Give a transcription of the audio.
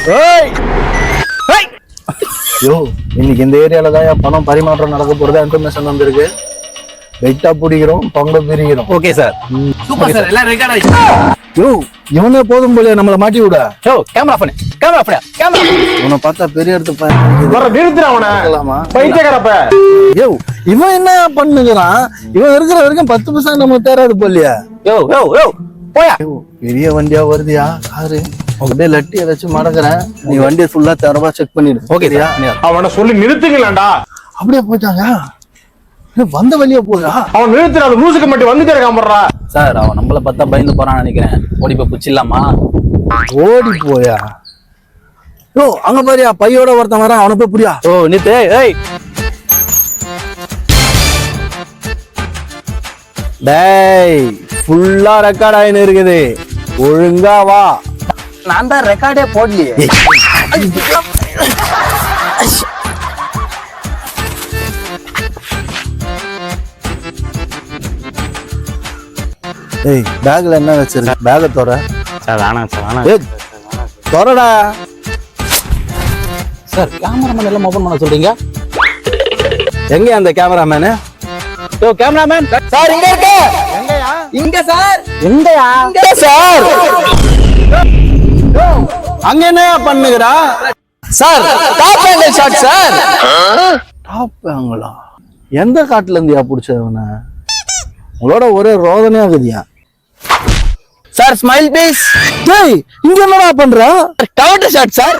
யோ இன்னைக்கு இந்த ஏரியால தான் பணம் பரிமாற்றம் நடக்க போறதா இன்ஃபர்மேஷன் வந்திருக்கு. வெயிட்டா பிடிக்கிறோம், பொங்க பிரிக்கிறோம். Okay sir. சூப்பர் சார், எல்லாம் ரெக்கார்ட் ஆயிடுச்சு. யோ இவனே போதும் போல நம்மள மாட்டி விட. யோ கேமரா பண்ணு, கேமரா பண்ணு, கேமரா. இவனை பார்த்தா பெரிய இடத்து வர நிறுத்துற அவனை. பைத்தியக்காரப்ப. யோ இவன் என்ன பண்ணுகிறான்? இவன் இருக்கிற வரைக்கும் 10 பைசா நமக்கு தேராது போலியா? யோ யோ யோ போயா. பெரிய வண்டியா வருதியா காரு? அப்படியே லட்டி ஏதாச்சும் மடக்குறேன். நீ வண்டியை ஃபுல்லா தரவா செக் பண்ணிடு. ஓகேயா? அவனை சொல்லி நிறுத்துங்களேன்டா. அப்படியே போயிட்டாங்க. வந்த வழியா போதா? அவன் நிறுத்துற அந்த மூசுக்கு மட்டும் வந்து இருக்காமறா. சார் அவன் நம்மள பார்த்தா பயந்து போறான்னு நினைக்கிறேன். ஓடி போய் புச்சிடலாமா? ஓடி போயா? யோ அங்க பாரியா பையோட ஒருத்தன் வரான், அவனை போய் புரியா? ஓ நித்து, ஏய் டேய் ஃபுல்லா ரெக்கார்ட் ஆயின்னு இருக்குது, ஒழுங்கா வா. நான் தான் ரெக்கார்டே போடலையே. ஏய் பேக்ல என்ன வச்சிருக்க? பேக தொற. சார் வேணாம் சார், வேணாம். ஏய் தொறடா. சார் கேமராமேன் எல்லாம் ஓபன் பண்ண சொல்றீங்க? எங்க அந்த கேமராமேனு? யோ கேமராமேன் சார் இங்க இருக்க. எங்கயா? இங்க சார். எங்கயா? இங்க சார். அங்க என்ன பண்ணுகிறா? Sir top angle shot sir. Top ஆங்கிளா? எந்த காட்டுல இருந்தியா புடிச்சவன? உங்களோட ஒரே ரோதனையா இருக்குதியா? Sir smile please. டேய் இங்க என்னடா பண்ற? Counter shot sir.